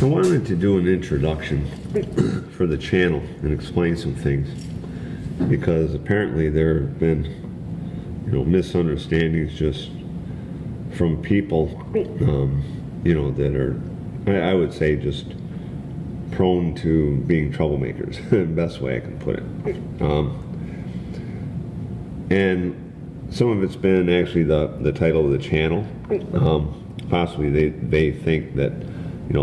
wanted to do an introduction for the channel and explain some things, because apparently there have been, misunderstandings just from people, that are, I would say, just prone to being troublemakers, the best way I can put it. And some of it's been actually the title of the channel. Possibly they think that,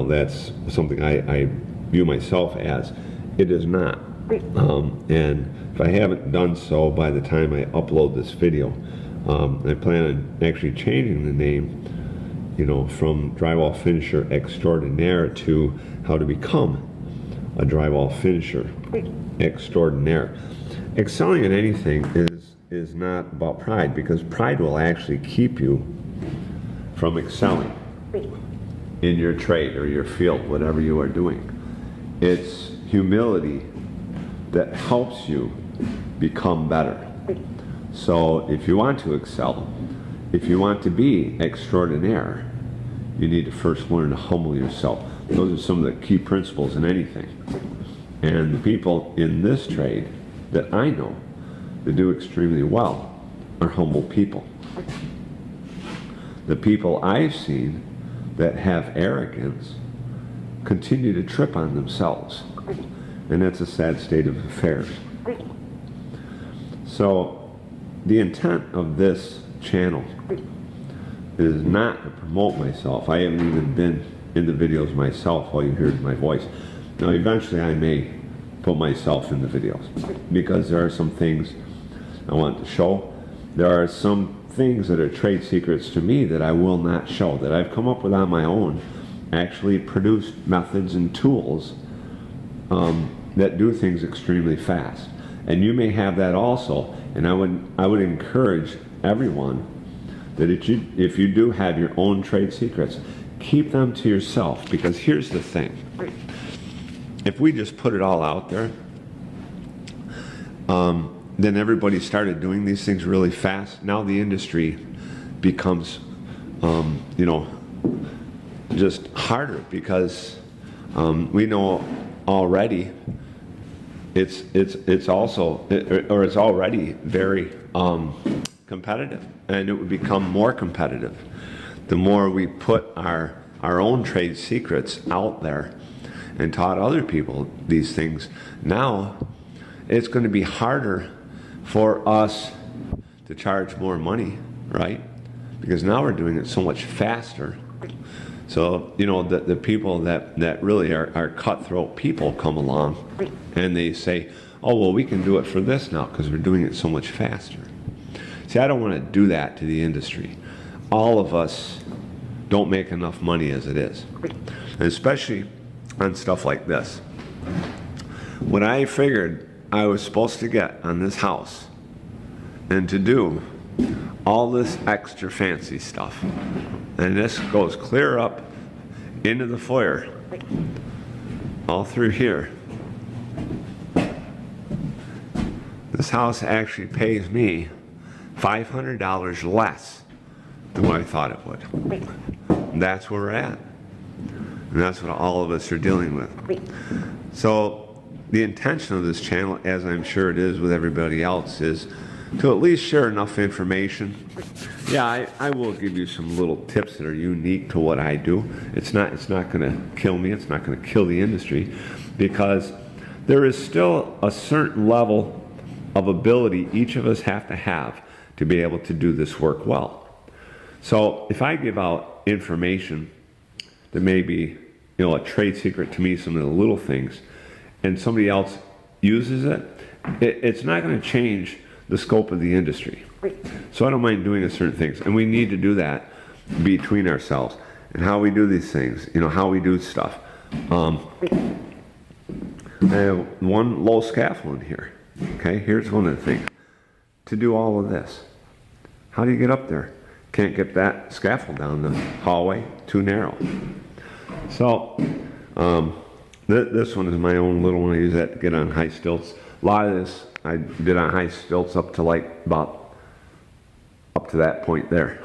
that's something I view myself as. It is not. And if I haven't done so by the time I upload this video, I plan on actually changing the name, from Drywall Finisher Extraordinaire to how to become a drywall finisher extraordinaire. Excelling at anything is not about pride, because pride will actually keep you from excelling in your trade or your field, whatever you are doing. It's humility that helps you become better. So if you want to excel, if you want to be extraordinaire, you need to first learn to humble yourself. Those are some of the key principles in anything. And the people in this trade that I know that do extremely well are humble people. The people I've seen that have arrogance continue to trip on themselves. And that's a sad state of affairs. So the intent of this channel is not to promote myself. I haven't even been in the videos myself while you hear my voice. Now eventually I may put myself in the videos, because there are some things I want to show. There are some things that are trade secrets to me that I will not show, that I've come up with on my own, actually produced methods and tools that do things extremely fast. And you may have that also, and I would encourage everyone that if you do have your own trade secrets, keep them to yourself, because here's the thing. If we just put it all out there, then everybody started doing these things really fast. Now the industry becomes, just harder, because we know already it's already very competitive, and it would become more competitive the more we put our own trade secrets out there and taught other people these things. Now it's going to be harder for us to charge more money, right? Because now we're doing it so much faster. So, the people that really are cutthroat people come along and they say, oh, well, we can do it for this now because we're doing it so much faster. See, I don't want to do that to the industry. All of us don't make enough money as it is, and especially on stuff like this. When I figured I was supposed to get on this house and to do all this extra fancy stuff, and this goes clear up into the foyer, all through here, this house actually pays me $500 less than what I thought it would. And that's where we're at. And that's what all of us are dealing with. So the intention of this channel, as I'm sure it is with everybody else, is to at least share enough information. Yeah, I will give you some little tips that are unique to what I do. It's not going to kill me. It's not going to kill the industry, because there is still a certain level of ability each of us have to be able to do this work well. So if I give out information that may be, a trade secret to me, some of the little things, and somebody else uses it, it's not going to change the scope of the industry. So I don't mind doing certain things, and we need to do that between ourselves and how we do these things, how we do stuff. I have one low scaffold here. Okay, here's one of the things. To do all of this, how do you get up there? Can't get that scaffold down the hallway, too narrow. So this one is my own little one. I use that to get on high stilts. A lot of this I did on high stilts up to that point there.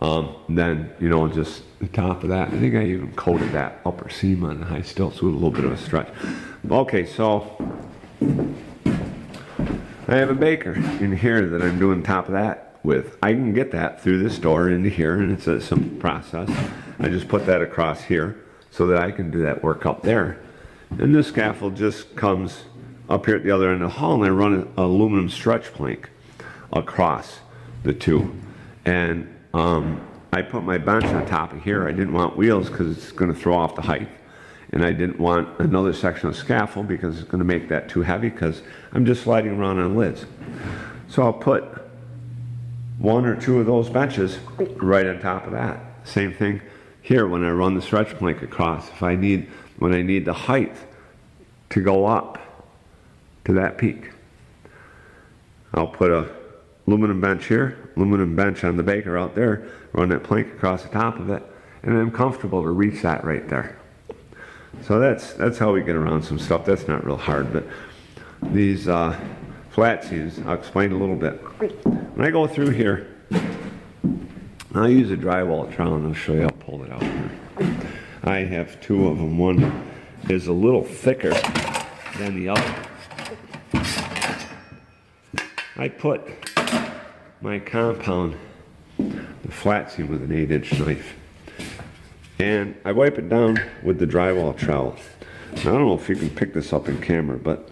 Then, you know, just the top of that. I think I even coated that upper seam on the high stilts with a little bit of a stretch. Okay, so I have a baker in here that I'm doing top of that with. I can get that through this door into here, and it's a simple process. I just put that across here so that I can do that work up there. And this scaffold just comes up here at the other end of the hall, and I run an aluminum stretch plank across the two. And I put my bench on top of here. I didn't want wheels because it's going to throw off the height. And I didn't want another section of scaffold because it's going to make that too heavy because I'm just sliding around on lids. So I'll put one or two of those benches right on top of that. Same thing here when I run the stretch plank across. When I need the height to go up to that peak, I'll put a aluminum bench here, aluminum bench on the baker out there, run that plank across the top of it, and I'm comfortable to reach that right there. So that's how we get around some stuff. That's not real hard, but these flat seams, I'll explain a little bit. When I go through here, I'll use a drywall trowel, and I'll show you. I'll pull it out here. I have two of them. One is a little thicker than the other. I put my compound, the flat seam, with an 8-inch knife, and I wipe it down with the drywall trowel. Now, I don't know if you can pick this up in camera, but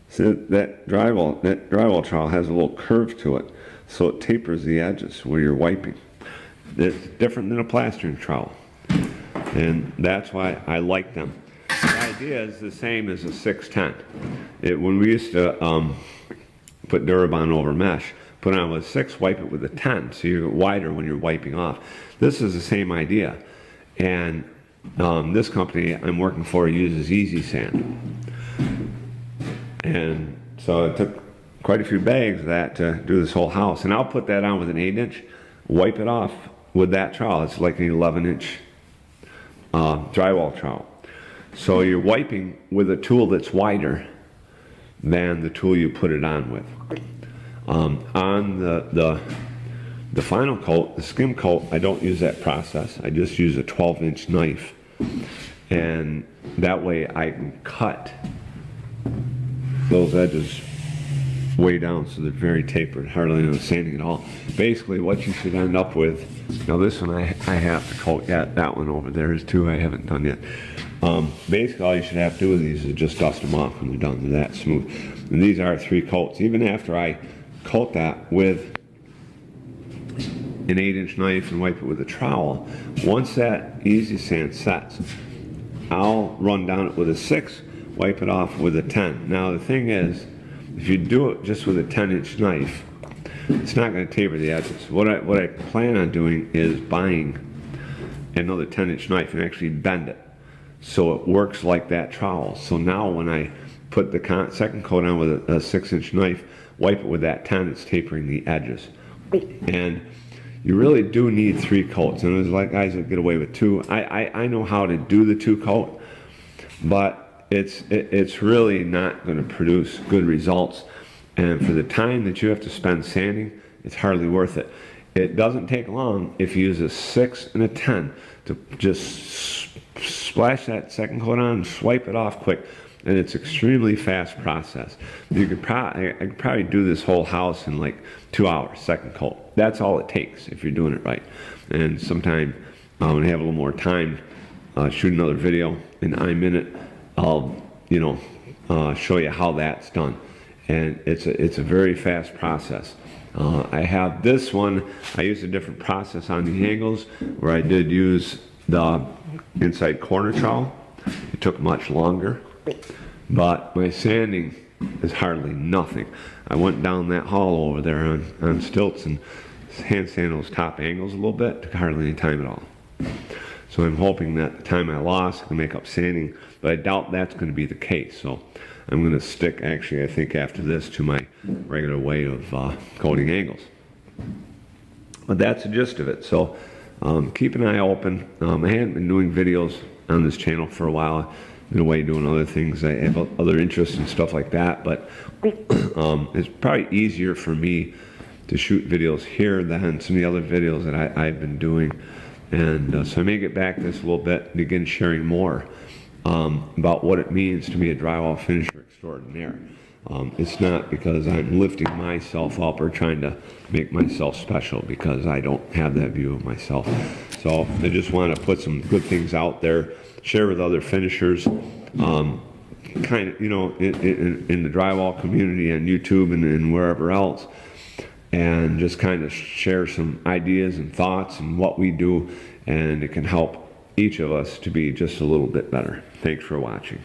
see that drywall trowel has a little curve to it, so it tapers the edges where you're wiping. It's different than a plastering trowel, and that's why I like them. The idea is the same as a 610. When we used to put Durabond over mesh, put on with a 6, wipe it with a 10, so you're wider when you're wiping off. This is the same idea, and this company I'm working for uses Easy Sand, and so it took quite a few bags of that to do this whole house. And I'll put that on with an 8-inch, wipe it off with that trowel. It's like an 11-inch drywall trowel. So you're wiping with a tool that's wider than the tool you put it on with. On the final coat, the skim coat, I don't use that process. I just use a 12-inch knife, and that way I can cut those edges way down so they're very tapered, hardly no sanding at all. Basically what you should end up with, now this one I have to coat yet, that one over there is two I haven't done yet. Basically all you should have to do with these is just dust them off when they're done. They're that smooth. And these are 3 coats. Even after I coat that with an 8-inch knife and wipe it with a trowel, once that Easy Sand sets, I'll run down it with a 6, wipe it off with a 10. Now the thing is, if you do it just with a 10-inch knife, it's not going to taper the edges. What I plan on doing is buying another 10-inch knife and actually bend it so it works like that trowel. So now when I put the second coat on with a 6-inch knife, wipe it with that 10, it's tapering the edges. And you really do need 3 coats. And there's like guys that get away with 2. I know how to do the 2 coat, but it's really not going to produce good results, and for the time that you have to spend sanding, it's hardly worth it. It doesn't take long if you use a 6 and a 10 to just splash that second coat on and swipe it off quick, and it's extremely fast process. I could probably do this whole house in like 2 hours, second coat. That's all it takes if you're doing it right. And sometime when I have a little more time, shoot another video, and I'm in it, I'll show you how that's done, and it's a very fast process. I have this one. I used a different process on the angles where I did use the inside corner trowel. It took much longer, but my sanding is hardly nothing. I went down that hall over there on stilts and hand sanded those top angles a little bit. Took hardly any time at all. So I'm hoping that the time I lost I can make up sanding, but I doubt that's going to be the case. So I'm going to stick, actually, I think after this, to my regular way of coating angles. But that's the gist of it. So keep an eye open. I hadn't been doing videos on this channel for a while. I've been away doing other things. I have other interests and stuff like that, but it's probably easier for me to shoot videos here than some of the other videos that I've been doing. And so I may get back to this a little bit and begin sharing more about what it means to be a drywall finisher extraordinaire. It's not because I'm lifting myself up or trying to make myself special, because I don't have that view of myself. So I just want to put some good things out there, share with other finishers, kind of, you know, in the drywall community and YouTube and wherever else, and just kind of share some ideas and thoughts and what we do, and it can help each of us to be just a little bit better. Thanks for watching.